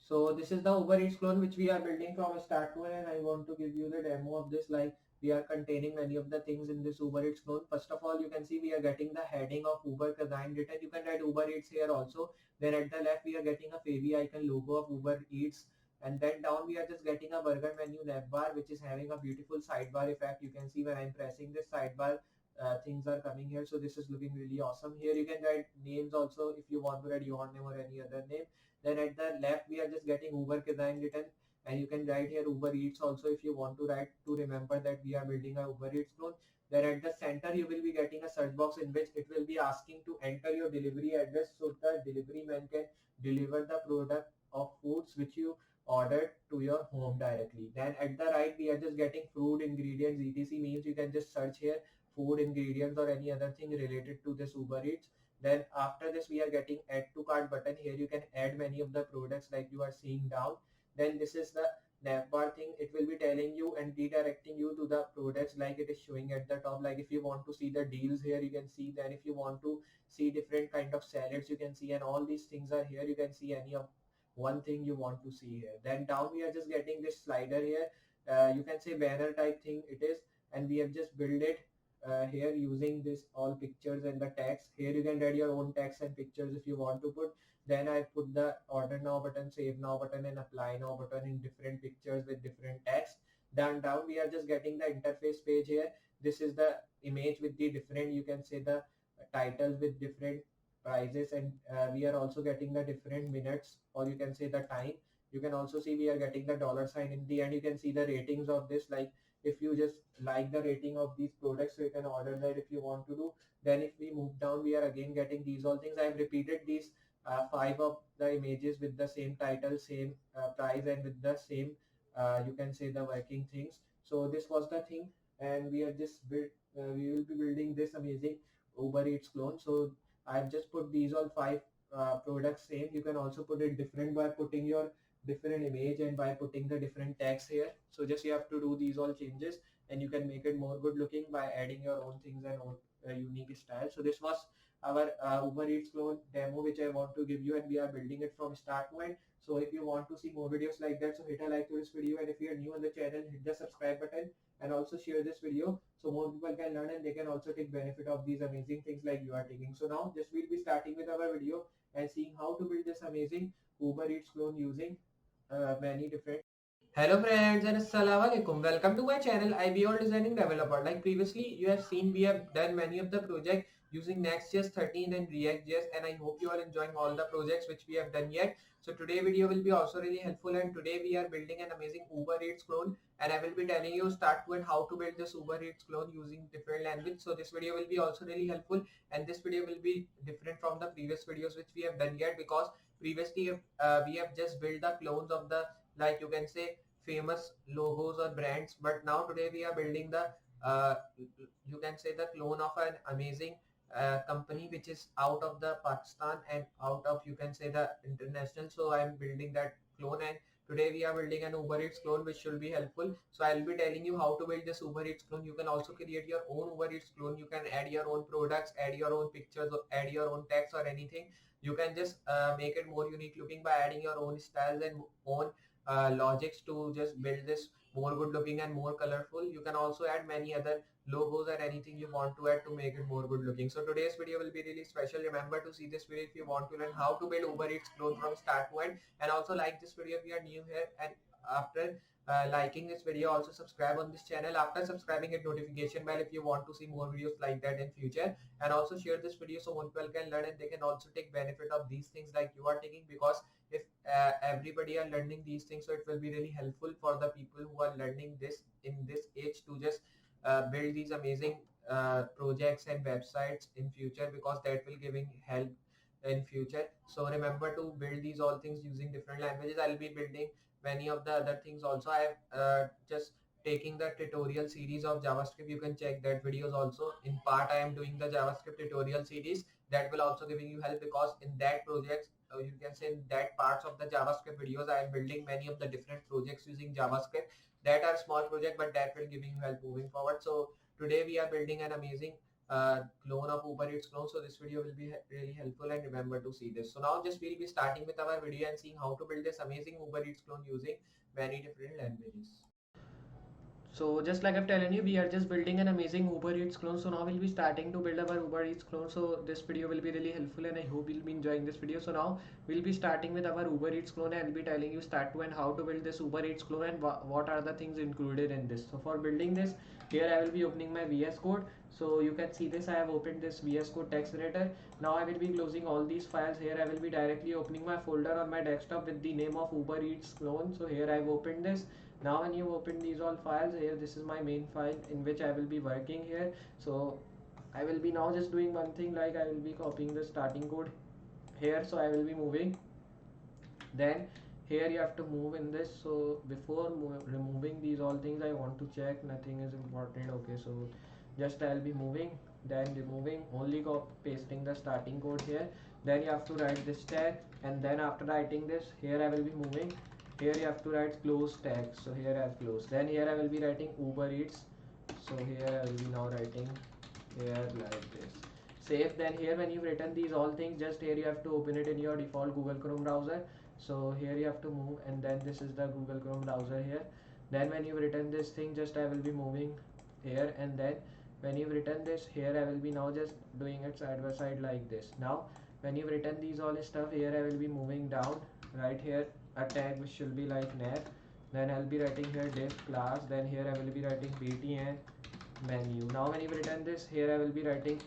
So this is the Uber Eats clone which we are building from start to end, and I want to give you the demo of this. Like, we are containing many of the things in this Uber Eats clone. First of all, you can see we are getting the heading of Uber Kazan written. You can write Uber Eats here also. Then at the left we are getting a favy icon logo of Uber Eats, and then down we are just getting a burger menu navbar which is having a beautiful sidebar effect. You can see when I'm pressing this sidebar, things are coming here. So this is looking really awesome. Here you can write names also if you want to write your name or any other name. Then at the left we are just getting Uber Kazan written, and you can write here Uber Eats also if you want to write to remember that we are building a Uber Eats clone. Then at the center you will be getting a search box in which it will be asking to enter your delivery address so the delivery man can deliver the product of foods which you ordered to your home directly. Then at the right we are just getting food ingredients etc, means you can just search here food ingredients or any other thing related to this Uber Eats. Then after this we are getting add to cart button. Here you can add many of the products like you are seeing down. Then this is the navbar thing. It will be telling you and redirecting you to the products like it is showing at the top. Like if you want to see the deals here you can see. Then if you want to see different kind of salads you can see, and all these things are here. You can see any of one thing you want to see here. Then down we are just getting this slider here. You can say banner type thing it is, and we have just built it here using this all pictures and the text. Here you can add your own text and pictures if you want to put. Then I put the order now button, save now button, and apply now button in different pictures with different text. Then down we are just getting the interface page here. This is the image with the different, you can say, the titles with different prices, and we are also getting the different minutes, or you can say the time. You can also see we are getting the dollar sign in the end. You can see the ratings of this, like if you just like the rating of these products, so you can order that if you want to do. Then if we move down we are again getting these all things. I have repeated these five of the images with the same title, same price, and with the same you can say the working things. So this was the thing, and we have just built we will be building this amazing Uber Eats clone. So I've just put these all five products same. You can also put it different by putting your different image and by putting the different text here. So just you have to do these all changes, and you can make it more good looking by adding your own things and own unique style. So this was our Uber Eats clone demo which I want to give you, and we are building it from start to end. So if you want to see more videos like that, so hit a like to this video, and if you are new on the channel, hit the subscribe button and also share this video so more people can learn and they can also take benefit of these amazing things like you are taking. So now just we'll be starting with our video and seeing how to build this amazing Uber Eats clone using many different. Hello friends and assalamu alaikum. Welcome to my channel IBOL Designing Developer. Like previously you have seen we have done many of the projects using Next.js 13 and React.js, and I hope you are enjoying all the projects which we have done yet. So today video will be also really helpful, and today we are building an amazing Uber Eats clone, and I will be telling you start to end how to build this Uber Eats clone using different language. So this video will be also really helpful, and this video will be different from the previous videos which we have done yet, because previously we have just built the clones of the, like you can say, famous logos or brands, but now today we are building the you can say the clone of an amazing company which is out of the Pakistan and out of, you can say, the international. So I am building that clone, and today we are building an Uber Eats clone which should be helpful. So I'll be telling you how to build this Uber Eats clone. You can also create your own Uber Eats clone. You can add your own products, add your own pictures, or add your own text or anything. You can just make it more unique looking by adding your own styles and own logics to just build this more good looking and more colorful. You can also add many other logos or anything you want to add to make it more good looking. So today's video will be really special. Remember to see this video if you want to learn how to build Uber Eats clone from start to end, and also like this video if you are new here, and after liking this video also subscribe on this channel. After subscribing, hit notification bell if you want to see more videos like that in future, and also share this video so more people can learn and they can also take benefit of these things like you are taking, because if everybody are learning these things, so it will be really helpful for the people who are learning this in this age to just build these amazing projects and websites in future, because that will giving help in future. So remember to build these all things using different languages. I'll be building many of the other things also. I have just taking the tutorial series of JavaScript. You can check that videos also. In part I am doing the JavaScript tutorial series that will also giving you help, because in that project you can say in that parts of the JavaScript videos I am building many of the different projects using JavaScript that are small project, but that will giving you help moving forward. So today we are building an amazing clone of Uber Eats clone. So this video will be really helpful, and remember to see this. So now just we'll be starting with our video and seeing how to build this amazing Uber Eats clone using many different languages. So just like I've telling you, we are just building an amazing Uber Eats clone. So now we'll be starting to build our Uber Eats clone. So this video will be really helpful, and I hope you'll be enjoying this video. So now we'll be starting with our Uber Eats clone, and I'll be telling you start to and how to build this Uber Eats clone and what are the things included in this. So for building this, here I will be opening my VS Code. So you can see this, I have opened this VS Code text editor. Now I will be closing all these files. Here I will be directly opening my folder on my desktop with the name of Uber Eats clone. So here I've opened this. Now when you open these all files, here this is my main file in which I will be working here. So I will be now just doing one thing, like I will be copying the starting code here. So I will be moving, then here you have to move in this. So before removing these all things, I want to check nothing is important. Okay, so just I'll be moving, then removing, only pasting the starting code here. Then you have to write this tag, and then after writing this, here I will be moving. Here you have to write close tag. So here I have close. Then here I will be writing Uber Eats. So here I will be now writing here like this. Save. Then here when you've written these all things, just here you have to open it in your default Google Chrome browser. So here you have to move, and then this is the Google Chrome browser here. Then when you've written this thing, just I will be moving here, and then when you've written this, here I will be now just doing it side by side like this. Now when you've written these all stuff, here I will be moving down, right here a tag which should be like nav. Then I'll be writing here div class. Then here I will be writing btn menu. Now when you've written this, here I will be writing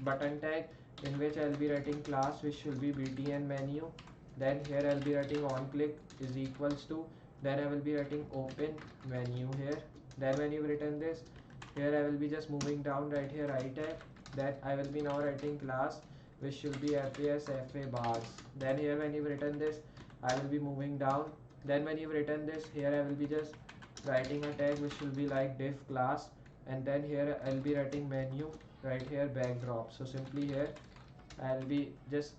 button tag in which I'll be writing class which should be btn menu. Then here I'll be writing on click is equals to, then I will be writing open menu here. Then when you've written this, here I will be just moving down right here I tag. Then I will be now writing class which should be FAS FA bars. Then here when you've written this, I will be moving down. Then when you've written this, here I will be just writing a tag which will be like div class, and then here I'll be writing menu right here backdrop. So simply here I'll be just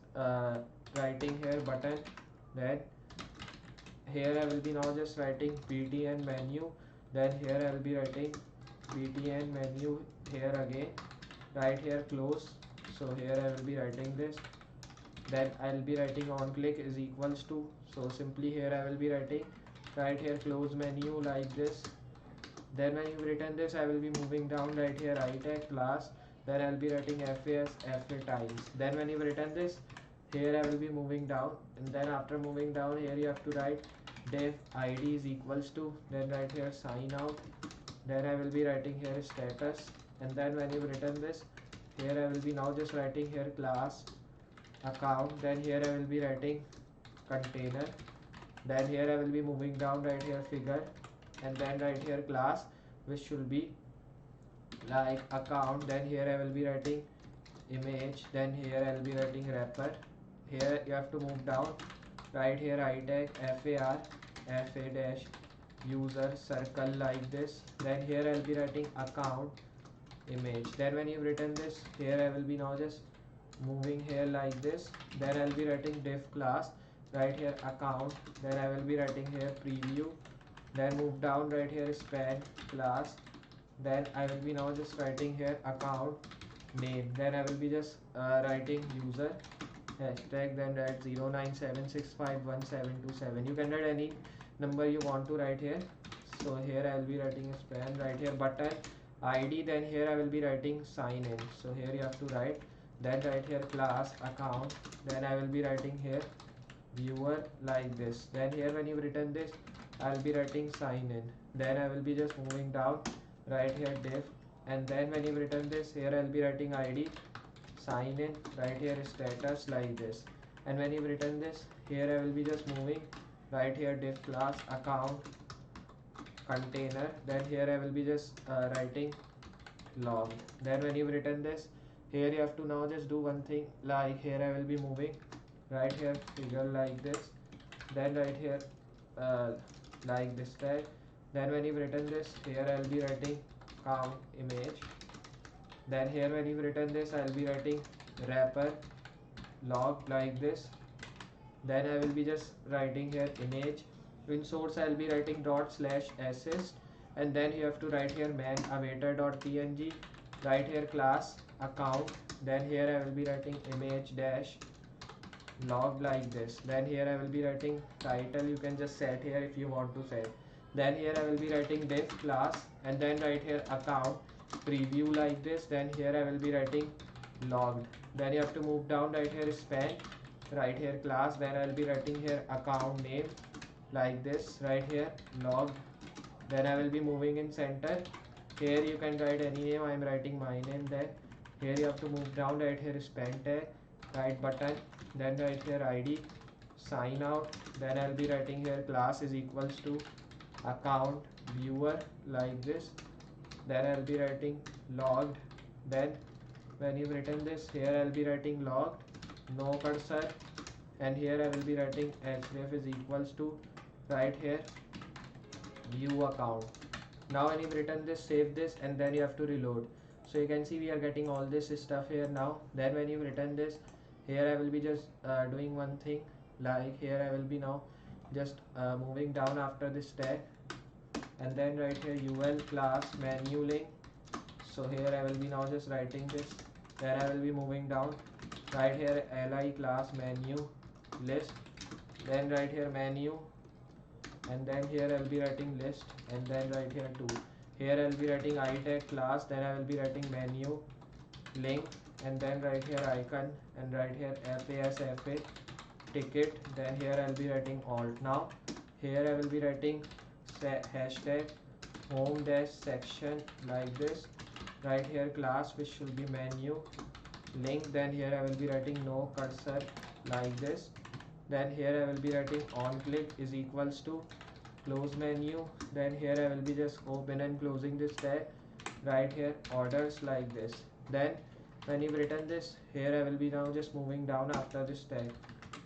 writing here button. Then here I will be now just writing btn menu. Then here I will be writing btn menu here again, right here close. So here I will be writing this. Then I'll be writing on click is equals to, so simply here I will be writing right here close menu like this. Then when you've written this, I will be moving down right here I tag class. Then I'll be writing FAS FA times. Then when you've written this, here I will be moving down, and then after moving down, here you have to write div id is equals to, then right here sign out. Then I will be writing here status, and then when you've written this, here I will be now just writing here class account. Then here I will be writing container. Then here I will be moving down right here figure, and then right here class which should be like account. Then here I will be writing image. Then here I will be writing wrapper. Here you have to move down right here I tag FAR FA dash user circle like this. Then here I will be writing account image. Then when you've written this, here I will be now just moving here like this. Then I'll be writing div class right here account. Then I will be writing here preview. Then move down right here span class. Then I will be now just writing here account name. Then I will be just writing user hashtag, then write 0976511727. You can write any number you want to write here. So here I will be writing a span right here button id. Then here I will be writing sign in. So here you have to write, then right here class account. Then I will be writing here viewer like this. Then here when you've written this, I will be writing sign in. Then I will be just moving down right here div, and then when you've written this, here I will be writing id sign in, right here status like this. And when you've written this, here I will be just moving right here div class account container. Then here I will be just writing log. Then when you've written this, here you have to now just do one thing, like here I will be moving right here figure like this. Then right here like this tag. Then when you've written this, here I will be writing count image. Then here when you've written this, I will be writing wrapper log like this. Then I will be just writing here image. In source I will be writing dot slash assist, and then you have to write here man avatar.png. right here class account, then here I will be writing image dash log like this. Then here I will be writing title, you can just set here if you want to set. Then here I will be writing div class, and then right here account preview like this. Then here I will be writing logged. Then you have to move down, right here span, right here class, then I will be writing here account name like this, right here logged. Then I will be moving in center. Here you can write any name, I am writing my name. Then here you have to move down, right here span tag, right button, then right here id, sign out. Then I'll be writing here class is equals to account viewer like this. Then I'll be writing logged. Then when you've written this, here I'll be writing logged no cursor, and here I will be writing href is equals to right here view account. Now when you've written this, save this, and then you have to reload. So you can see we are getting all this stuff here now. Then when you've written this, here I will be just doing one thing, like here I will be now just moving down after this tag, and then right here ul class menu link. So here I will be now just writing this. Then I will be moving down, right here li class menu list, then right here menu, and then here I will be writing list, and then right here 2. Here I will be writing itag class, then I will be writing menu link, and then right here icon, and right here FASFA ticket. Then here I will be writing alt. Now here I will be writing hashtag home dash section like this, right here class which should be menu link. Then here I will be writing no cursor like this. Then here I will be writing on click is equals to close menu. Then here I will be just open and closing this tag, right here orders like this. Then when you've written this, here I will be now just moving down after this tag,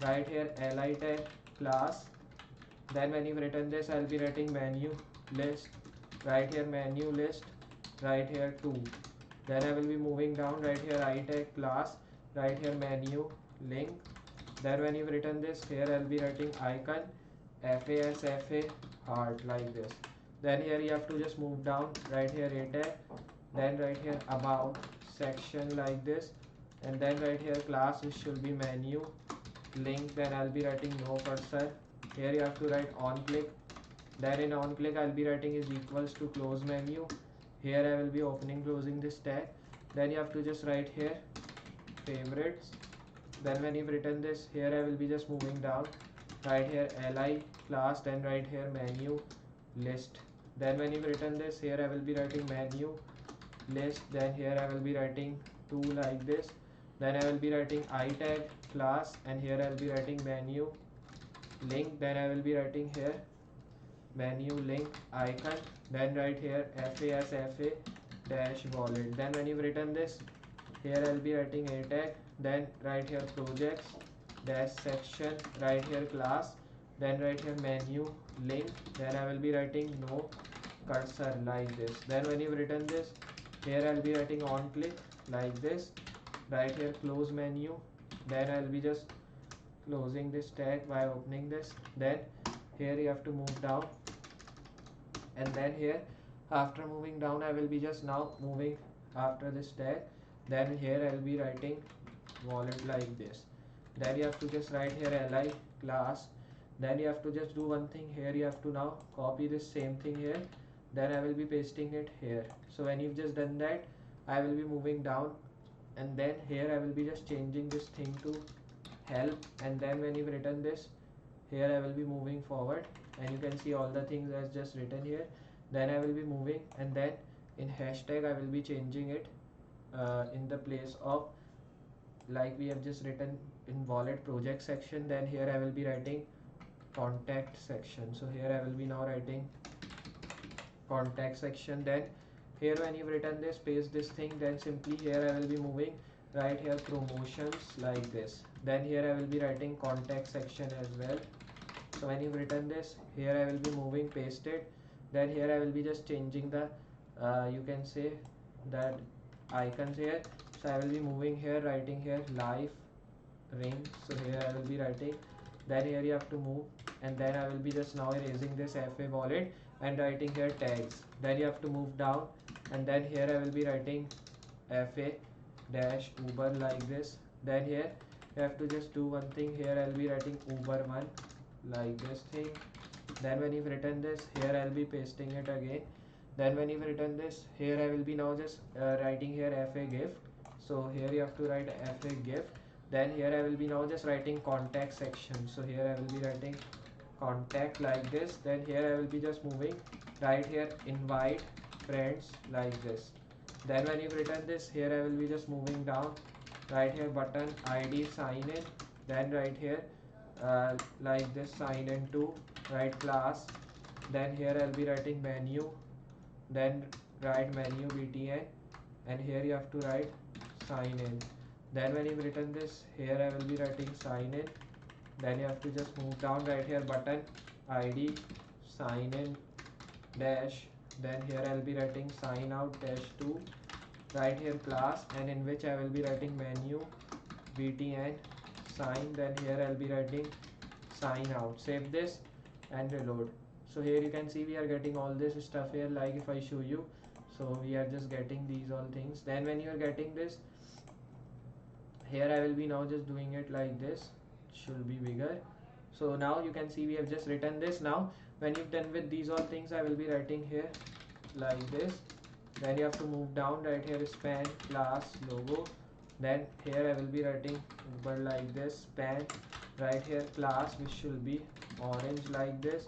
right here li tag class. Then when you've written this, I'll be writing menu list, right here menu list, right here 2. Then I will be moving down, right here itag class, right here menu link. Then when you've written this, here I'll be writing icon FASFA heart like this. Then here you have to just move down, right here a tag, then right here about section like this, and then right here class which should be menu link. Then I'll be writing no cursor. Here you have to write on click. Then in on click I'll be writing is equals to close menu. Here I will be opening closing this tag. Then you have to just write here favorites. Then when you've written this, here I will be just moving down, right here li class, then right here menu list. Then when you've written this, here I will be writing menu list. Then here I will be writing 2 like this. Then I will be writing itag class, and here I will be writing menu link. Then I will be writing here menu link icon, then right here FASFA dash wallet. Then when you've written this, here I'll be writing a tag, then right here projects dash section, right here class, then right here menu link. Then I will be writing no cursor like this. Then when you've written this, here I'll be writing on click like this, right here close menu. Then I'll be just closing this tag by opening this. Then here you have to move down, and then here after moving down I will be just now moving after this tag. Then here I will be writing wallet like this. Then you have to just write here li class. Then you have to just do one thing, here you have to now copy this same thing here, then I will be pasting it here. So when you've just done that, I will be moving down, and then here I will be just changing this thing to help. And then when you've written this, here I will be moving forward, and you can see all the things as just written here. Then I will be moving, and then in hashtag I will be changing it in the place of, like we have just written in wallet project section. Then here I will be writing contact section. So here I will be now writing contact section. Then here when you've written this, paste this thing, then simply here I will be moving, right here promotions like this. Then here I will be writing contact section as well. So when you've written this, here I will be moving, paste it. Then here I will be just changing the you can say that icons here. So I will be moving here, writing here life ring. So here I will be writing. Then here you have to move, and then I will be just now erasing this FA wallet and writing here tags. Then you have to move down, and then here I will be writing fa dash Uber like this. Then here you have to just do one thing. Here I'll be writing Uber1 like this thing. Then when you've written this, here I'll be pasting it again. Then when you've written this, here I will be now just writing here fa gift. So here you have to write fa gift. Then here I will be now just writing contact section. So here I will be writing contact like this. Then here I will be just moving right here invite friends like this. Then when you've written this, here I will be just moving down right here button id sign in. Then right here like this sign in to write class. Then here I'll be writing menu, then write menu btn, and here you have to write sign in. Then when you've written this, here I will be writing sign in. Then you have to just move down right here button id sign in dash. Then here I'll be writing sign out dash 2 right here class, and in which I will be writing menu btn sign. Then here I'll be writing sign out. Save this and reload. So here you can see we are getting all this stuff here. Like if I show you, so we are just getting these all things. Then when you are getting this, here I will be now just doing it like this. It should be bigger. So now you can see we have just written this. Now when you've done with these all things, I will be writing here like this. Then you have to move down right here span class logo. Then here I will be writing Uber like this span right here class, which should be orange like this.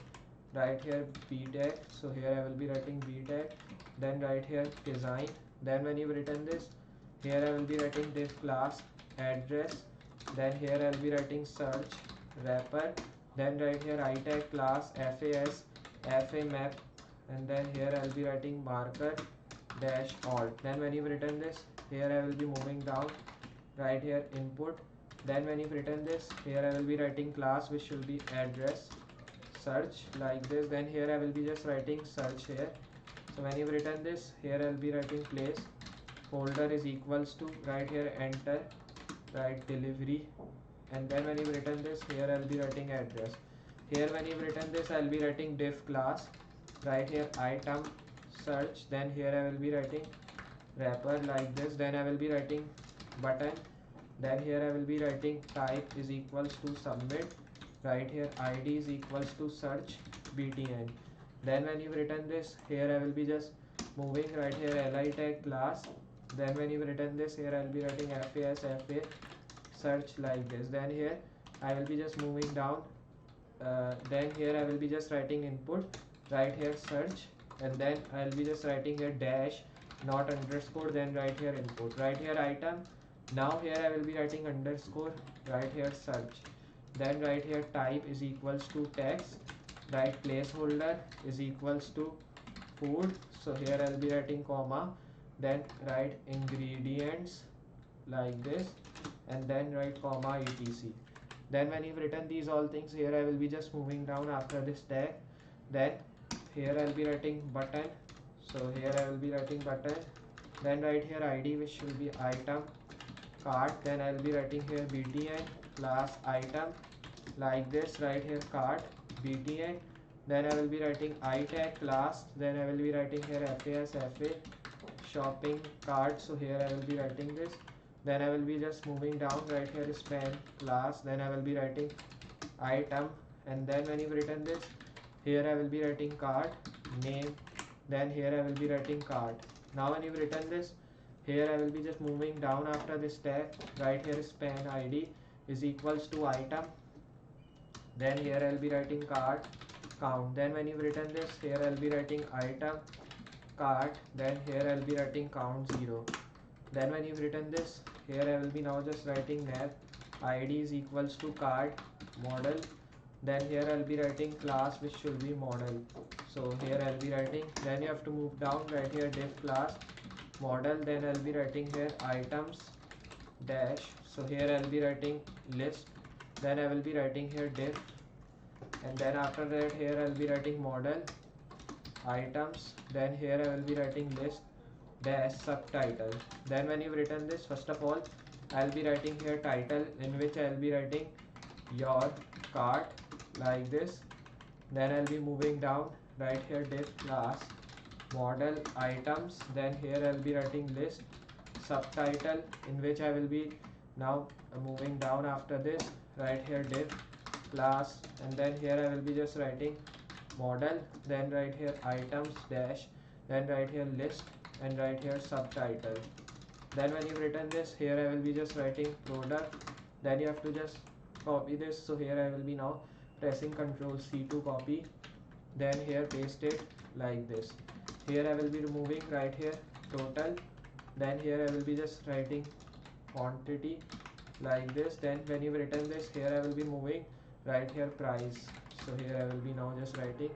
Right here btag, so here I will be writing btag. Then right here design. Then when you've written this, here I will be writing div class address. Then here I'll be writing search wrapper. Then right here itag class fas fa map. And then here I'll be writing marker dash alt. Then when you've written this, here I will be moving down right here input. Then when you've written this, here I will be writing class, which should be address search like this. Then here I will be just writing search here. So when you've written this, here I'll be writing place folder is equals to right here enter right delivery. And then when you've written this, here I'll be writing address. Here when you've written this, I'll be writing div class right here item search. Then here I will be writing wrapper like this. Then I will be writing button. Then here I will be writing type is equals to submit. Right here id is equals to search btn. Then when you've written this, here I will be just moving right here li tag class. Then when you've written this, here I'll be writing fas fa search like this. Then here I will be just moving down. Then here I will be just writing input right here search, and then I'll be just writing here dash not underscore. Then right here input right here item. Now here I will be writing underscore right here search. Then right here type is equals to text. Right placeholder is equals to food. So here I'll be writing comma. Then write ingredients like this, and then write comma etc. Then when you've written these all things, here I will be just moving down after this tag. Then here I'll be writing button. So here I will be writing button. Then right here id, which should be item cart. Then I'll be writing here btn class item like this. Right here cart btn. Then I will be writing itag class. Then I will be writing here fas fa shopping cart. So here I will be writing this. Then I will be just moving down right here span class. Then I will be writing item. And then when you've written this, here I will be writing cart name. Then here I will be writing cart. Now when you've written this, here I will be just moving down after this tag. Right here span id is equals to item. Then here I'll be writing cart count. Then when you've written this, here I'll be writing item cart. Then here I'll be writing count 0. Then when you've written this, here I will be now just writing nav id is equals to cart model. Then here I'll be writing class, which should be model. So here I'll be writing. Then you have to move down right here div class model. Then I'll be writing here items dash. So here I'll be writing list. Then I will be writing here div. And then after that, here I'll be writing model items. Then here I will be writing list dash subtitle. Then when you've written this, first of all I'll be writing here title, in which I'll be writing your cart like this. Then I'll be moving down right here div class model items. Then here I'll be writing list subtitle, in which I will be now moving down after this. Right here div class, and then here I will be just writing model, then right here items dash, then right here list, and right here subtitle. Then when you've written this, here I will be just writing product, then you have to just copy this. So here I will be now pressing Ctrl C to copy, then here paste it like this. Here I will be removing right here total, then here I will be just writing quantity like this. Then when you've written this, here I will be moving right here price, so here I will be now just writing.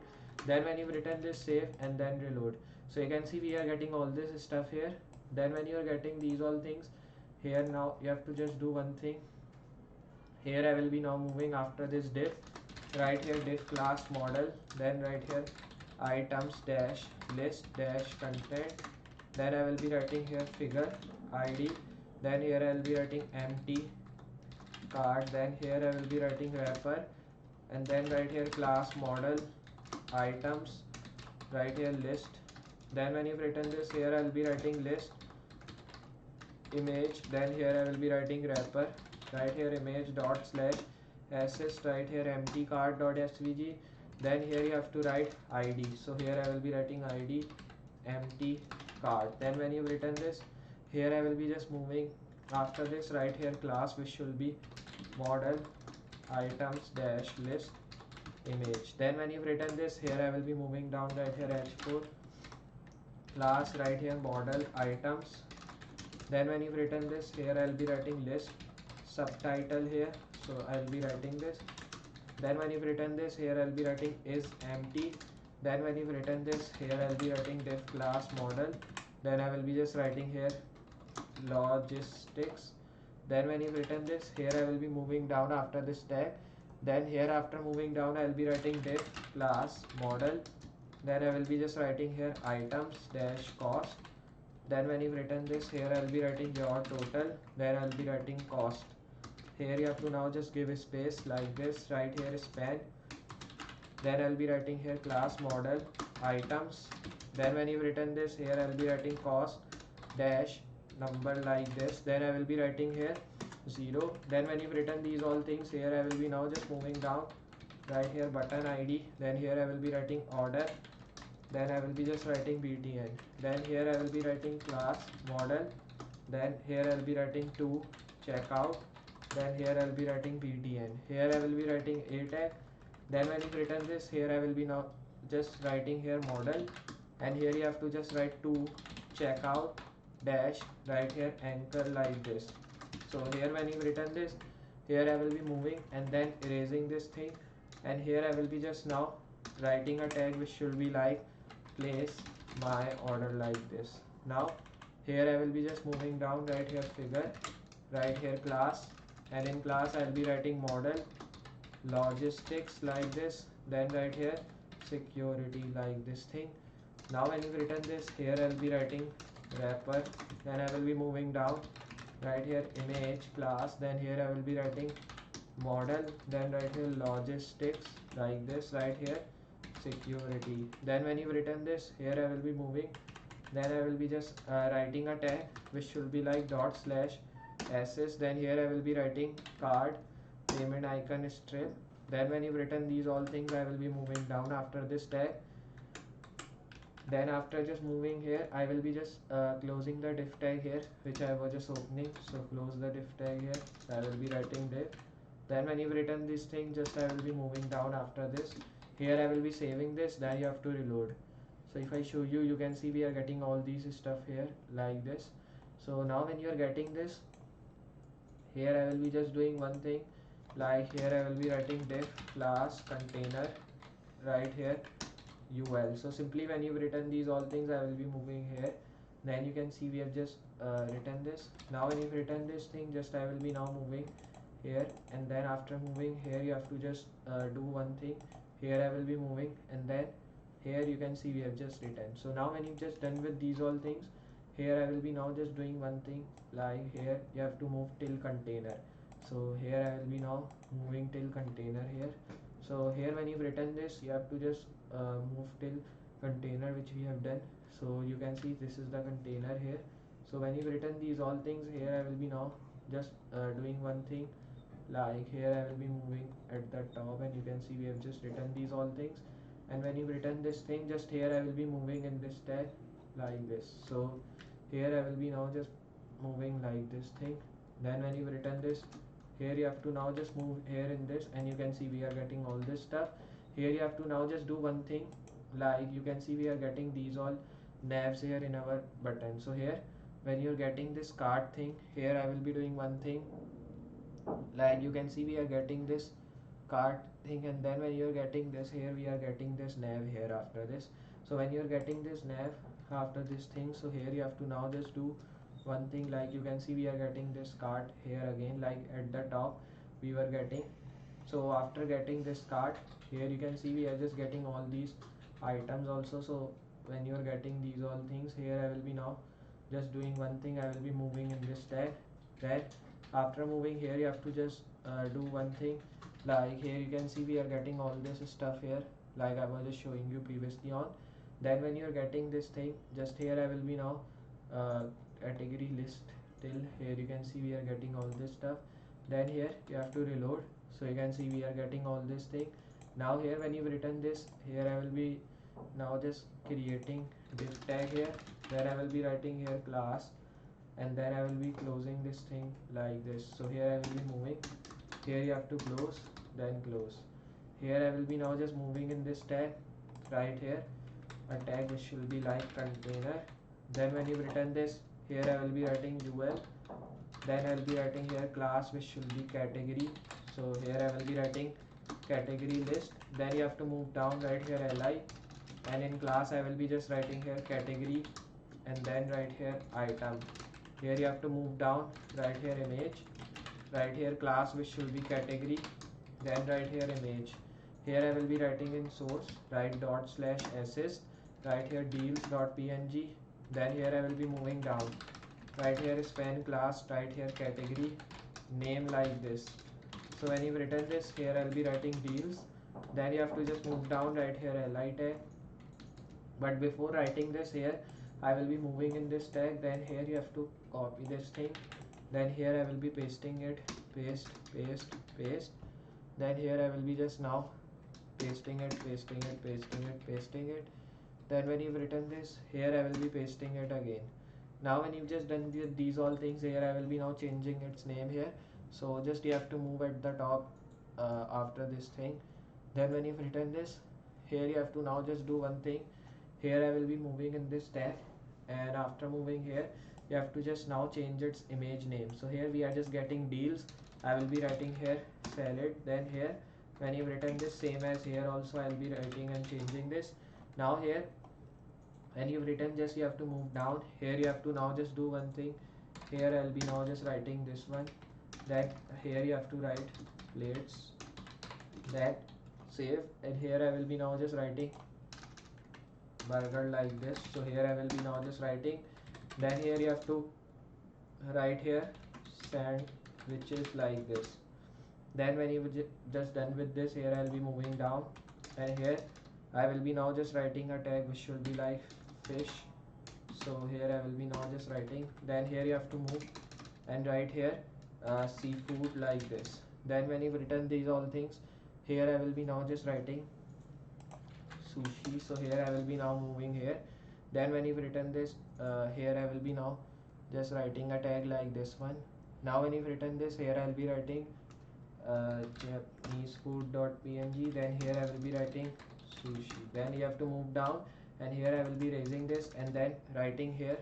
Then when you've written this, save and then reload. So you can see we are getting all this stuff here. Then when you are getting these all things here, now you have to just do one thing. Here I will be now moving after this div, right here div class model, then right here items dash list dash content, then I will be writing here figure id, then here I will be writing empty card, then here I will be writing wrapper, and then right here class model items, right here list. Then when you've written this, here I will be writing list image, then here I will be writing wrapper, right here image dot slash assist, right here empty card dot svg, then here you have to write id, so here I will be writing id empty card. Then when you've written this, here I will be just moving after this, right here class, which should be model items dash list image. Then when you've written this, here I will be moving down right here h4 class, right here model items. Then when you've written this, here I'll be writing list subtitle here, so I'll be writing this. Then when you've written this, here I'll be writing is empty. Then when you've written this, here I'll be writing div class model, then I will be just writing here logistics. Then when you've written this, here I will be moving down after this tag. Then here after moving down, I'll be writing div class model, then I will be just writing here items dash cost. Then when you've written this, here I'll be writing your total, then I'll be writing cost. Here you have to now just give a space like this, right here span, then I'll be writing here class model items. Then when you've written this, here I'll be writing cost dash number like this, then I will be writing here 0. Then when you've written these all things, here I will be now just moving down, right here button id, then here I will be writing order, then I will be just writing btn, then here I will be writing class model, then here I will be writing to checkout, then here I will be writing btn, here I will be writing a tag. Then when you've written this, here I will be now just writing here model, and here you have to just write to checkout dash, right here anchor like this. So here when you've written this, here I will be moving and then erasing this thing, and here I will be just now writing a tag which should be like place my order like this. Now here I will be just moving down, right here figure, right here class, and in class I'll be writing model logistics like this, then right here security like this thing. Now when you've written this, here I'll be writing wrapper, then I will be moving down, right here image class, then here I will be writing model, then right here logistics like this, right here security. Then when you've written this, here I will be moving, then I will be just writing a tag which should be like dot slash assist, then here I will be writing card payment icon strip. Then when you've written these all things, I will be moving down after this tag. Then after just moving here, I will be just closing the div tag here which I was just opening, so close the div tag here, so I will be writing div. Then when you've written this thing, just I will be moving down after this. Here I will be saving this, then you have to reload. So if I show you, you can see we are getting all these stuff here like this. So now when you are getting this, here I will be just doing one thing, like here I will be writing div class container, right here ul. So simply when you've written these all things, I will be moving here, then you can see we have just written this. Now when you've written this thing, just I will be now moving here, and then after moving here, you have to just do one thing. Here I will be moving, and then here you can see we have just written. So now when you've just done with these all things, here I will be now just doing one thing, like here you have to move till container. So here I will be now moving till container here. So here when you've written this, you have to just move till container which we have done. So you can see this is the container here. So when you've written these all things, here I will be now just doing one thing, like here I will be moving at the top, and you can see we have just written these all things. And when you've written this thing, just here I will be moving in this tag like this. So here I will be now just moving like this thing. Then when you've written this, here you have to now just move here in this, and you can see we are getting all this stuff. Here you have to now just do one thing, like you can see we are getting these all navs here in our button. So here when you're getting this card thing, here I will be doing one thing, like you can see we are getting this card thing, and then when you're getting this, here we are getting this nav here after this. So when you're getting this nav after this thing, so here you have to now just do one thing, like you can see we are getting this card here again, like at the top we were getting. So after getting this card, here you can see we are just getting all these items also. So when you are getting these all things, here I will be now just doing one thing, I will be moving in this tag. Then after moving here, you have to just do one thing, like here you can see we are getting all this stuff here, like I was just showing you previously on. Then when you are getting this thing, just here I will be now uh, category list till here you can see we are getting all this stuff. Then here you have to reload, so you can see we are getting all this thing. Now here when you've written this, here I will be now just creating div tag here, where I will be writing here class, and then I will be closing this thing like this. So here I will be moving, here you have to close, then close. Here I will be now just moving in this tag right here, a tag which will be like container. Then when you return this, here I will be writing UL, then I will be writing here class which should be category. So here I will be writing category list. Then you have to move down right here li, and in class I will be just writing here category, and then right here item. Here you have to move down right here image, right here class which should be category, then right here image. Here I will be writing in source, right dot slash assist, right here deals.png. Then here I will be moving down, right here span class, right here category, name like this. So when you've written this, here I will be writing deals. Then you have to just move down right here li tag. But before writing this, here I will be moving in this tag. Then here you have to copy this thing. Then here I will be pasting it, paste, paste, paste. Then here I will be just now pasting it, pasting it, pasting it, pasting it. Then when you've written this, here I will be pasting it again. Now when you've just done these all things, here I will be now changing its name here. So just you have to move at the top after this thing. Then when you've written this, here you have to now just do one thing. Here I will be moving in this tab, and after moving here, you have to just now change its image name. So here we are just getting deals. I will be writing here salad. Then here when you've written this, same as here also I'll be writing and changing this. Now here when you've written, just you have to move down. Here you have to now just do one thing. Here I'll be now just writing this one. That here you have to write plates, that save, and here I will be now just writing burger like this. So here I will be now just writing. Then here you have to write here sandwiches like this. Then when you just done with this, here I'll be moving down, and here I will be now just writing a tag which should be like fish. So here I will be now just writing. Then here you have to move and write here seafood like this. Then when you've written these all things, here I will be now just writing sushi. So here I will be now moving here. Then when you've written this, here I will be now just writing a tag like this one. Now when you've written this, here I'll be writing Japanese food.png. Then here I will be writing sushi. Then you have to move down, and here I will be raising this, and then writing here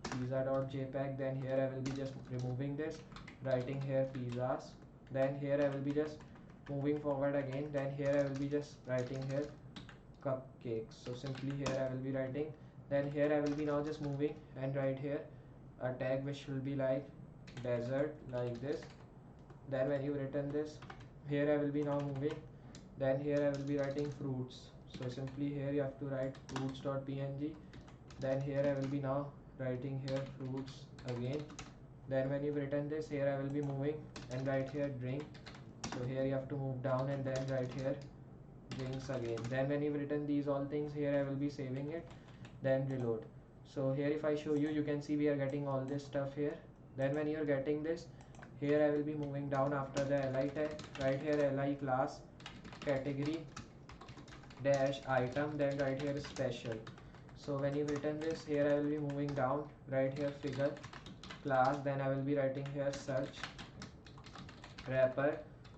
pizza.jpg. Then here I will be just removing this, writing here pizzas. Then here I will be just moving forward again. Then here I will be just writing here cupcakes. So simply here I will be writing. Then here I will be now just moving and write here a tag which will be like desert like this. Then when you've written this, here I will be now moving. Then here I will be writing fruits. So simply here you have to write fruits.png. Then here I will be now writing here fruits again. Then when you've written this, here I will be moving and write here drink. So here you have to move down and then write here drinks again. Then when you've written these all things, here I will be saving it, then reload. So here if I show you, you can see we are getting all this stuff here. Then when you are getting this, here I will be moving down after the li tag, right here li class category dash item, then right here special. So when you written this, here I will be moving down, right here figure class, then I will be writing here search wrapper,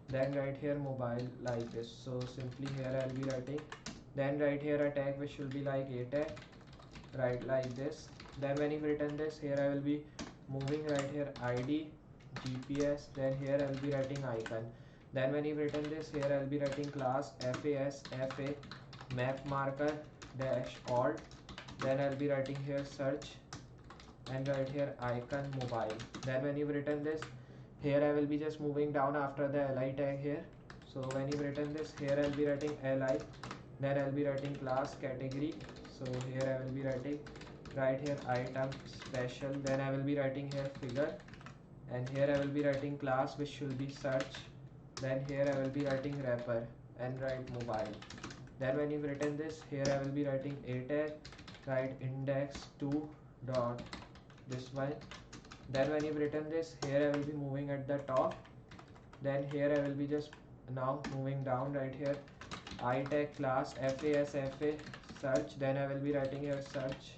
then right here mobile like this. So simply here I will be writing, then right here a tag which will be like a tag, right like this. Then when you written this, here I will be moving right here id gps, then here I will be writing icon. Then when you written this, here I will be writing class fa map marker dash alt, then I'll be writing here search and right here icon mobile. Then when you've written this, here I will be just moving down after the li tag here. So when you've written this, here I'll be writing li, then I'll be writing class category. So here I will be writing right here item special, then I will be writing here figure, and here I will be writing class which should be search, then here I will be writing wrapper and write mobile. Then when you've written this, here I will be writing a tag, write index 2 dot this one. Then when you've written this, here I will be moving at the top, then here I will be just now moving down right here I tag class fa search, then I will be writing here search,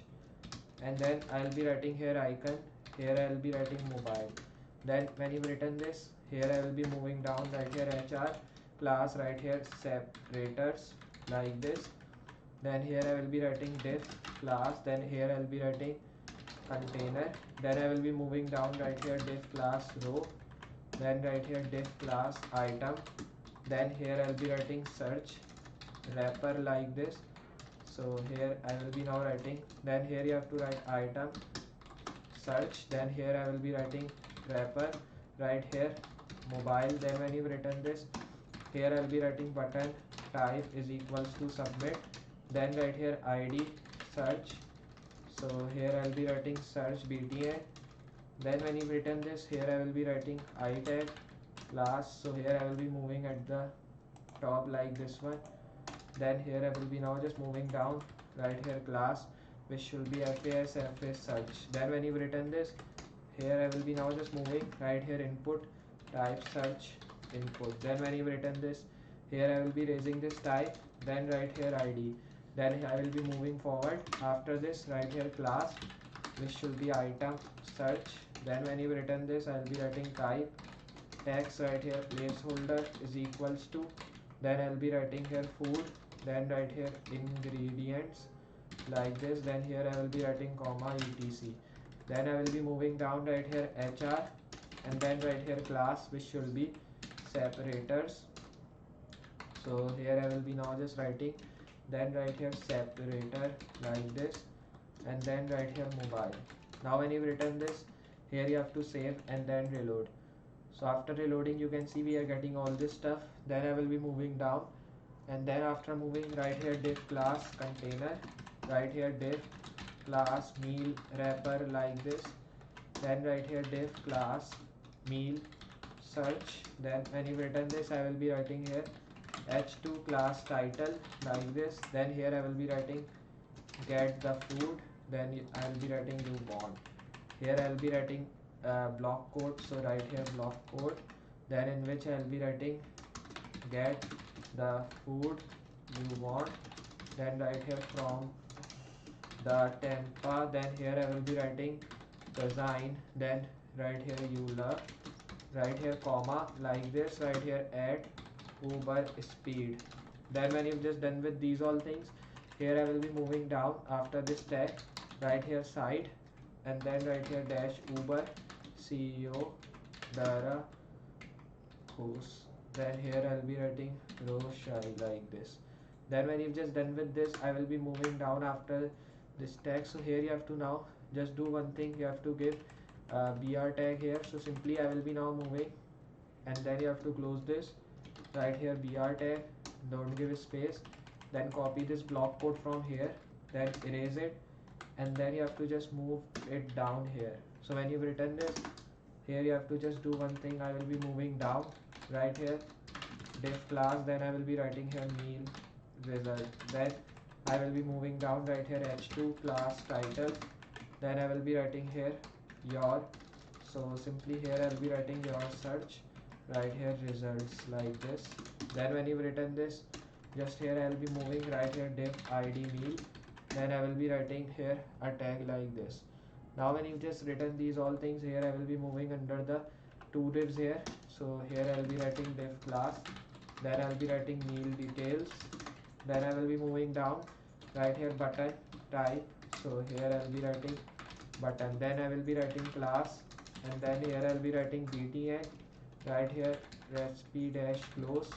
and then I will be writing here icon, here I will be writing mobile. Then when you've written this, here I will be moving down right here hr class, right here separators like this. Then here I will be writing diff class, then here I will be writing container, then I will be moving down right here diff class row, then right here diff class item, then here I will be writing search wrapper like this. So here I will be now writing, then here you have to write item search, then here I will be writing wrapper, right here mobile. Then when you've written this, here I will be writing button type is equals to submit, then right here id search. So here I will be writing search btn. Then when you've written this, here I will be writing I tag class. So here I will be moving at the top like this one. Then here I will be now just moving down right here class which should be fa search. Then when you've written this, here I will be now just moving right here input type search input. Then when you've written this, here I will be raising this type, then right here id, then I will be moving forward after this right here class which should be item search. Then when you've written this, I will be writing type text right here placeholder is equals to, then I'll be writing here food, then right here ingredients like this. Then here I will be writing comma etc. Then I will be moving down right here hr, and then right here class which should be separators. So here I will be now just writing, then right here separator like this, and then right here mobile. Now when you've written this, here you have to save and then reload. So after reloading, you can see we are getting all this stuff. Then I will be moving down, and then after moving right here diff class container, right here diff class meal wrapper like this, then right here diff class meal search. Then when you've written this, I will be writing here h2 class title like this. Then here I will be writing get the food, then I will be writing you want. Here I will be writing block code, so right here block code, then in which I will be writing get the food you want, then right here from the Tampa, then here I will be writing design, then right here you love, right here comma like this, right here add Uber speed. Then when you've just done with these all things, here I will be moving down after this tag, right here side, and then right here dash Uber CEO Dara host. Then here I'll be writing Roshai like this. Then when you've just done with this, I will be moving down after this tag. So here you have to now just do one thing, you have to give br tag here. So simply I will be now moving, and then you have to close this right here br tag, don't give space, then copy this block code from here, then erase it, and then you have to just move it down here. So when you've written this, here you have to just do one thing, I will be moving down right here diff class, then I will be writing here meal result, then I will be moving down right here h2 class title, then I will be writing here your, so simply here I will be writing your search, right here results like this. Then when you've written this, just here I will be moving right here div id meal, then I will be writing here a tag like this. Now when you've just written these all things, here I will be moving under the two divs here. So here I will be writing div class, then I will be writing meal details, then I will be moving down right here button type, so here I will be writing button, then I will be writing class, and then here I will be writing btn, right here recipe dash close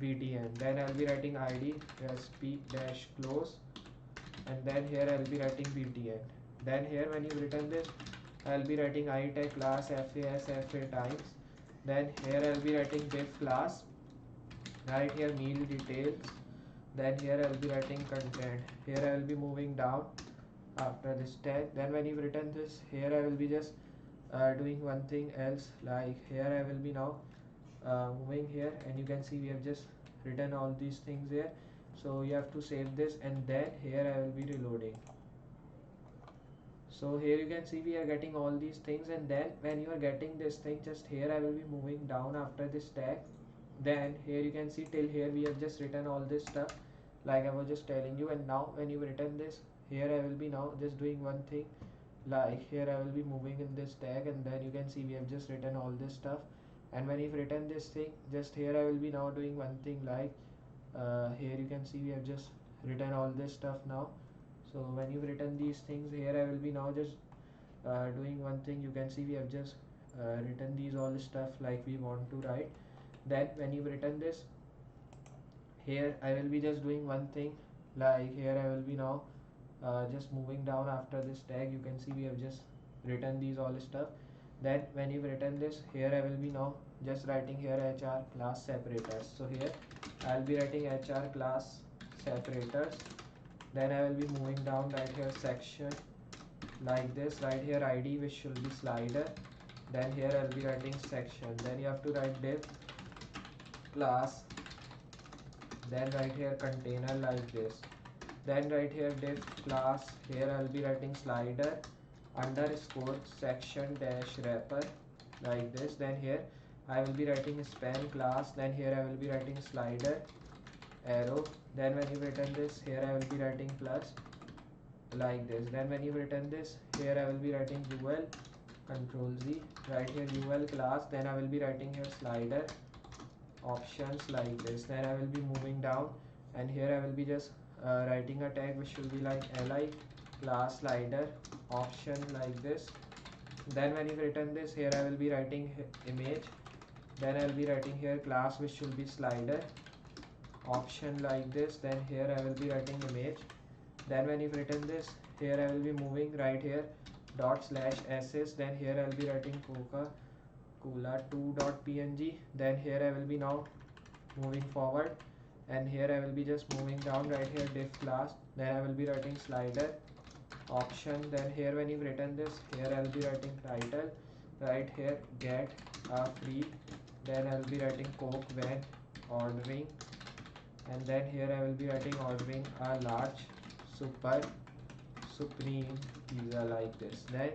btn, then I will be writing id recipe dash close, and then here I will be writing btn. Then here when you written this, I will be writing I tag class fa times, then here I will be writing div class, right here meal details, then here I will be writing content, here I will be moving down after this tag. Then when you've written this, here I will be just doing one thing else, like here I will be now moving here, and you can see we have just written all these things here. So you have to save this, and then here I will be reloading. So here you can see we are getting all these things, and then when you are getting this thing, just here I will be moving down after this tag. Then here you can see till here we have just written all this stuff like I was just telling you. And now when you written this, here I will be now just doing one thing, like here I will be moving in this tag, and then you can see we have just written all this stuff. And when you've written this thing, just here I will be now doing one thing, like here you can see we have just written all this stuff now. So when you've written these things, here I will be now just doing one thing, you can see we have just written these all stuff like we want to write. Then when you've written this, here I will be just doing one thing, like here I will be now just moving down after this tag, you can see we have just written these all stuff. Then when you've written this, here I will be now just writing here HR class separators. So here I'll be writing HR class separators, then I will be moving down right here section like this, right here id which should be slider, then here I'll be writing section, then you have to write div class, then right here container like this, then right here div class, here I'll be writing slider underscore section dash wrapper like this, then here I will be writing span class, then here I will be writing slider arrow, then when you've written this, here I will be writing plus like this, then when you've written this, here I will be writing ul control z, right here ul class, then I will be writing here slider options like this, then I will be moving down, and here I will be just writing a tag which should be like li class slider option like this. Then when you've written this, here I will be writing image, then I will be writing here class which should be slider option like this, then here I will be writing image. Then when you've written this, here I will be moving right here dot slash ss, then here I will be writing Coca-Cola 2.png, then here I will be now moving forward, and here I will be just moving down right here div class, then I will be writing slider option, then here when you've written this, here I will be writing title, right here get a free, then I will be writing Coke when ordering, and then here I will be writing ordering a large super supreme pizza like this. Then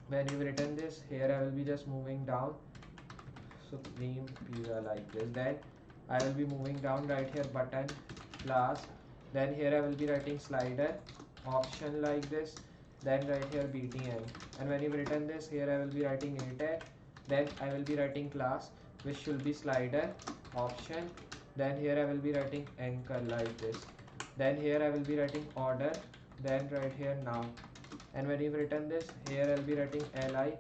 when you've written this, here I will be just moving down supreme pizza like this, then I will be moving down right here button class, then here I will be writing slider option like this, then right here btn, and when you've written this, here I will be writing a tag, then I will be writing class which should be slider option, then here I will be writing anchor like this, then here I will be writing order, then right here now, and when you've written this, here I will be writing li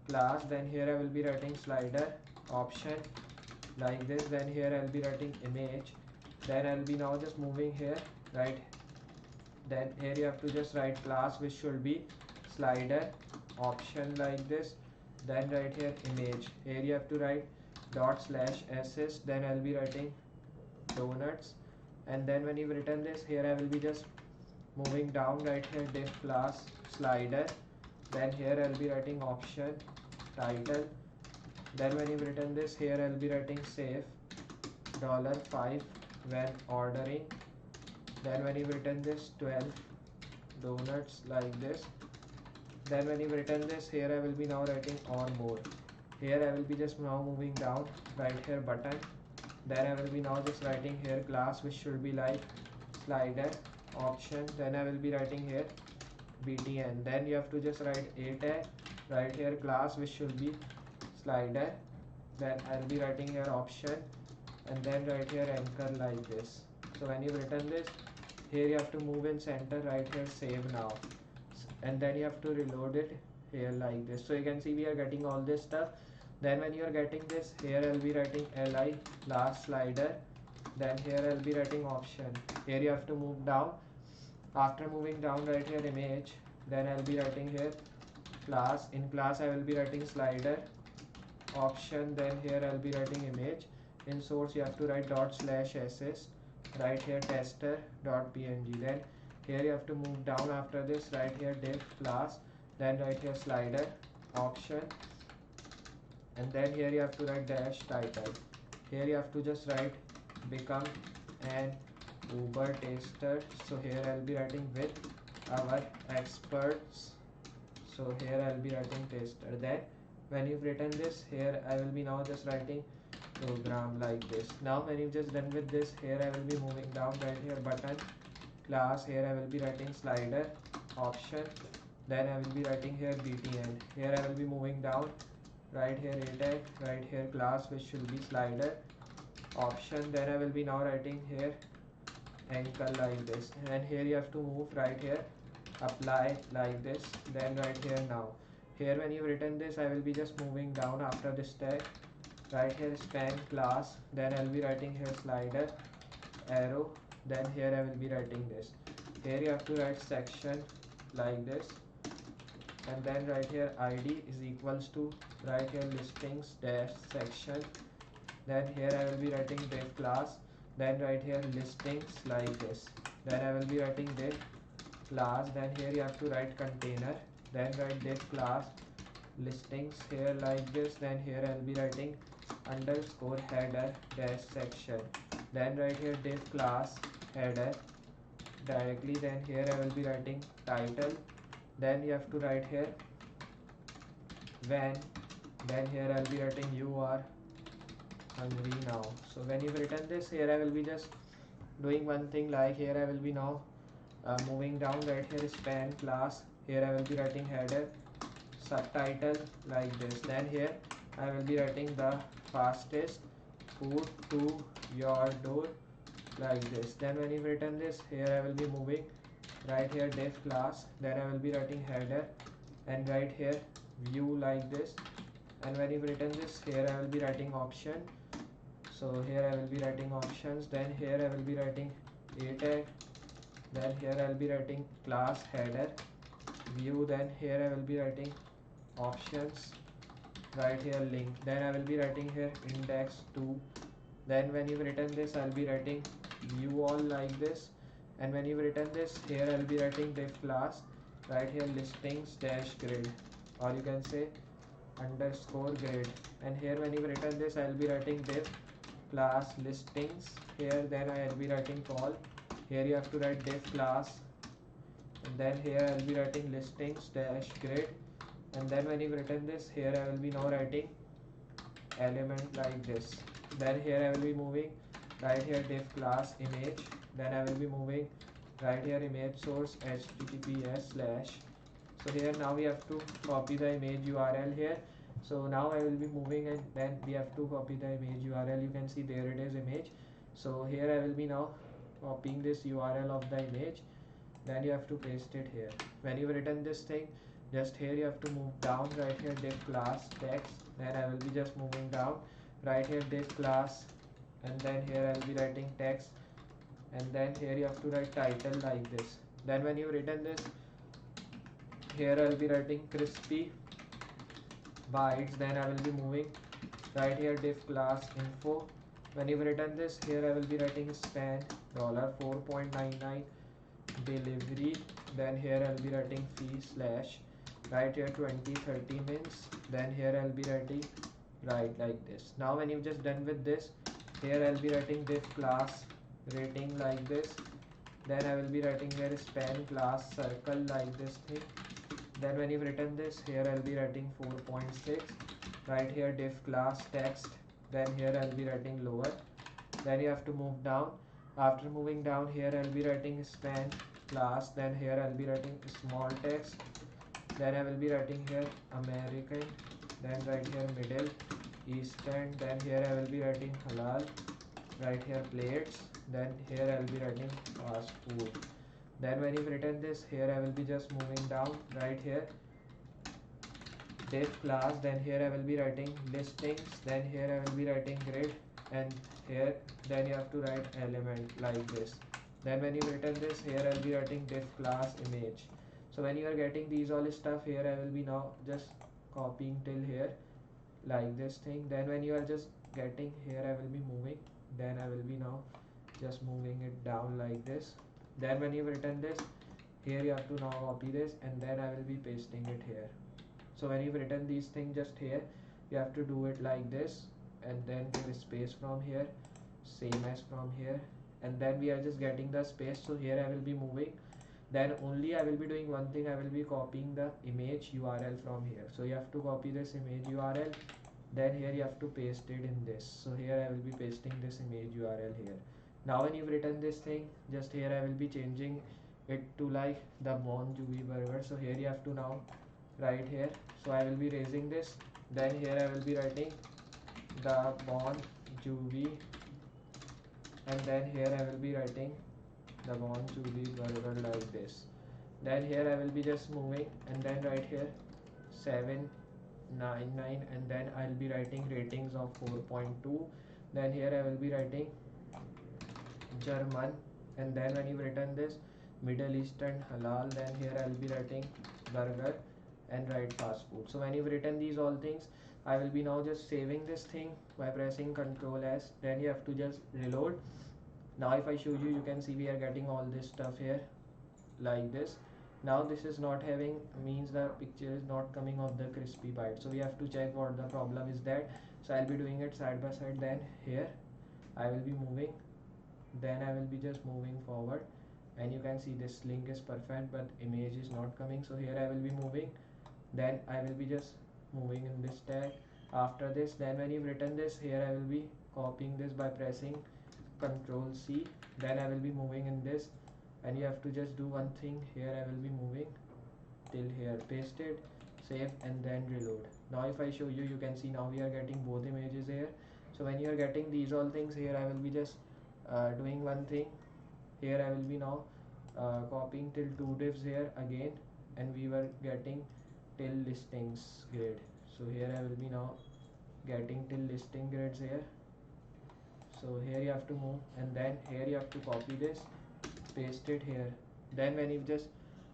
class, then here I will be writing slider option like this, then here I will be writing image, then I will be now just moving here, right, then here you have to just write class which should be slider option like this, then right here image, here you have to write dot slash ss, then I'll be writing donuts, and then when you've written this, here I will be just moving down right here div class slider, then here I'll be writing option title, then when you've written this, here I'll be writing save $5 when ordering, then when you've written this 12 donuts like this. Then when you return this, here I will be now writing or more. Here I will be just now moving down, right here button. Then I will be now just writing here class, which should be like slider option. Then I will be writing here btn. Then you have to just write a tag, right here class, which should be slider. Then I'll be writing here option, and then right here anchor like this. So when you return this, here you have to move in center, right here save now, and then you have to reload it here like this. So you can see we are getting all this stuff. Then when you are getting this, here I'll be writing li last slider. Then here I'll be writing option. Here you have to move down. After moving down, right here image. Then I'll be writing here class. In class I will be writing slider option. Then here I'll be writing image. In source you have to write ./ss, right here tester.png. Then here you have to move down. After this, right here div class, then right here slider option, and then here you have to write dash title. Here you have to just write become an Uber tester. So here I'll be writing with our experts. So here I'll be writing tester. Then when you've written this, here I will be now just writing program like this. Now when you've just done with this, here I will be moving down, right here button class. Here I will be writing slider option. Then I will be writing here btn. Here I will be moving down, right here a tag, right here class, which should be slider option. Then I will be now writing here anchor like this, and here you have to move, right here apply like this. Then right here now, here when you've written this, I will be just moving down. After this tag, right here span class. Then I'll be writing here slider arrow. Then here I will be writing this. Here you have to write section like this, and then right here id is equals to, right here listings dash section. Then here I will be writing div class. Then right here listings like this. Then I will be writing div class. Then here you have to write container. Then write div class listings here like this. Then here I will be writing underscore header dash section. Then right here div class header directly. Then here I will be writing title. Then you have to write here when. Then here I'll be writing you are hungry now. So when you've written this, here I will be just doing one thing, like here I will be now moving down, right here span class. Here I will be writing header subtitle like this. Then here I will be writing the fastest food to your door like this. Then when you've written this, here I will be moving, right here div class. Then I will be writing header, and right here view like this. And when you've written this, here I will be writing option. So here I will be writing options. Then here I will be writing a tag. Then here I will be writing class header view. Then here I will be writing options, right here link. Then I will be writing here index 2. Then when you've written this, I'll be writing view all like this. And when you've written this, here I'll be writing div class, right here listings dash grid, or you can say underscore grid. And here when you've written this, I'll be writing div class listings here. Then I'll be writing call. Here you have to write div class, and then here I'll be writing listings dash grid. And then when you've written this, here I will be now writing element like this. Then here I will be moving, right here div class image. Then I will be moving, right here image source https/. So here now we have to copy the image URL here. So now I will be moving, and then we have to copy the image URL. You can see there it is image. So here I will be now copying this URL of the image. Then you have to paste it here. When you've written this thing, just here you have to move down, right here div class text. Then I will be just moving down, right here div class, and then here I will be writing text, and then here you have to write title like this. Then when you've written this, here I will be writing crispy bytes. Then I will be moving, right here div class info. When you've written this, here I will be writing span $4.99 delivery. Then here I'll be writing fee slash, right here 2030 mins. Then here I'll be writing right like this. Now when you've just done with this, here I'll be writing div class rating like this. Then I will be writing here span class circle like this thing. Then when you've written this, here I'll be writing 4.6. Right here diff class text. Then here I'll be writing lower. Then you have to move down. After moving down, here I'll be writing span class. Then here I'll be writing small text. Then I will be writing here American. Then right here middle Eastern. Then here I will be writing halal. Right here plates. Then here I will be writing fast food. Then when you've written this, here I will be just moving down. Right here div class. Then here I will be writing listings. Then here I will be writing grid. And here then you have to write element like this. Then when you've written this, here I will be writing div class image. So when you are getting these all stuff, here I will be now just copying till here like this thing. Then when you are just getting here, I will be moving. Then I will be now just moving it down like this. Then when you've written this, here you have to now copy this, and then I will be pasting it here. So when you've written these things just here, you have to do it like this, and then give space from here, same as from here, and then we are just getting the space. So here I will be moving. Then only I will be doing one thing, I will be copying the image URL from here. So you have to copy this image URL. Then here you have to paste it in this. So here I will be pasting this image URL here. Now when you've written this thing, just here I will be changing it to like the Bon Jovi burger. So here you have to now write here. So I will be raising this. Then here I will be writing the Bon Jovi, and then here I will be writing the Bon Jovi burger like this. Then here I will be just moving, and then right here 799, and then I'll be writing ratings of 4.2. Then here I will be writing German, and then when you've written this Middle Eastern halal, then here I'll be writing burger and write fast food. So when you've written these all things, I will be now just saving this thing by pressing Ctrl S. Then you have to just reload. Now if I show you, you can see we are getting all this stuff here like this. Now this is not having, means the picture is not coming of the crispy bite. So we have to check what the problem is that. So I'll be doing it side by side. Then here I will be moving. Then I will be just moving forward, and you can see this link is perfect, but image is not coming. So here I will be moving. Then I will be just moving in this tag. After this, then when you've written this, here I will be copying this by pressing Ctrl C. Then I will be moving in this, and you have to just do one thing. Here I will be moving till here, paste it, save, and then reload. Now if I show you, you can see now we are getting both images here. So when you are getting these all things here, I will be just doing one thing. Here I will be now copying till two divs here again, and we were getting till listings grid. So here I will be now getting till listing grids here. So here you have to move, and then here you have to copy this, paste it here. Then when you just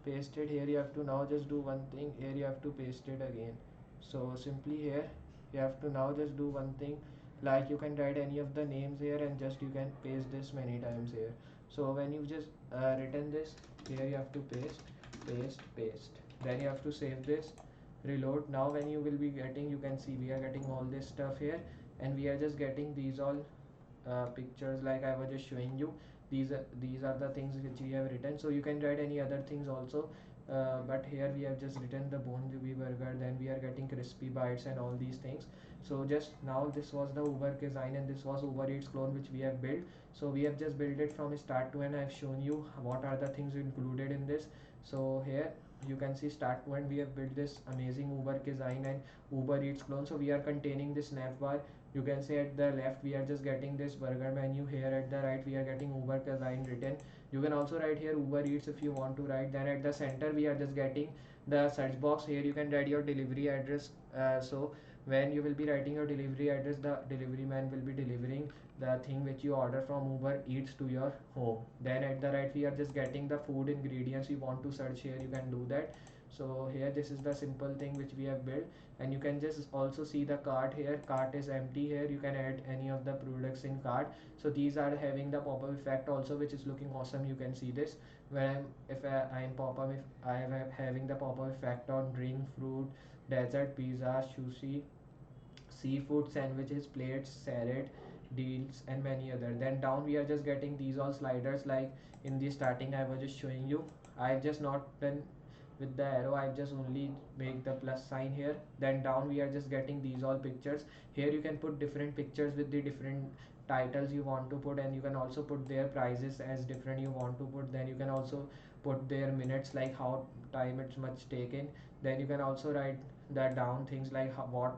paste it here, you have to now just do one thing. Here you have to paste it again. So simply here you have to now just do one thing, like you can write any of the names here, and just you can paste this many times here. So when you've just written this, here you have to paste. Then you have to save this, reload. Now when you will be getting, you can see we are getting all this stuff here, and we are just getting these all pictures like I was just showing you. These are the things which we have written. So you can write any other things also, but here we have just written the Bon Jovi burger. Then we are getting crispy bites and all these things. So just now this was the Uber design, and this was Uber Eats clone which we have built. So we have just built it from start to end. I have shown you what are the things included in this. So here you can see start to end we have built this amazing Uber design and Uber Eats clone. So we are containing this nav bar. You can say at the left we are just getting this burger menu. Here at the right we are getting Uber design written. You can also write here Uber Eats if you want to write. Then at the center we are just getting the search box. Here you can write your delivery address. So when you will be writing your delivery address, the delivery man will be delivering the thing which you order from Uber Eats to your home. Then at the right we are just getting the food ingredients you want to search. Here you can do that. So here this is the simple thing which we have built, and you can just also see the cart here. Cart is empty. Here you can add any of the products in cart. So these are having the pop-up effect also, which is looking awesome. You can see this when if I am pop-up, if I am having the pop-up effect on drink, fruit, dessert, pizza, sushi, seafood, sandwiches, plates, salad, deals and many other. Then down we are just getting these all sliders, like in the starting I was just showing you. I just not done with the arrow, I just only make the plus sign here. Then down we are just getting these all pictures. Here you can put different pictures with the different titles you want to put, and you can also put their prices as different you want to put. Then you can also put their minutes, like how time it's much taken. Then you can also write that down things like what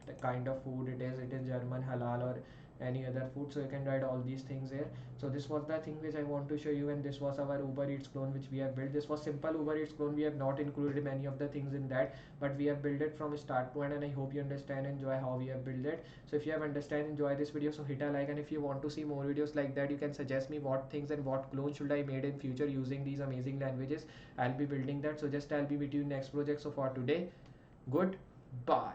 the kind of food it is, German, halal, or any other food. So you can write all these things here. So this was the thing which I want to show you, and this was our Uber Eats clone which we have built. This was simple Uber Eats clone, we have not included many of the things in that, but we have built it from start to end, and I hope you understand and enjoy how we have built it. So if you have understand, enjoy this video, so hit a like, and if you want to see more videos like that, you can suggest me what things and what clone should I made in future using these amazing languages. I'll be building that. So just I'll be with you next project. So for today, goodbye.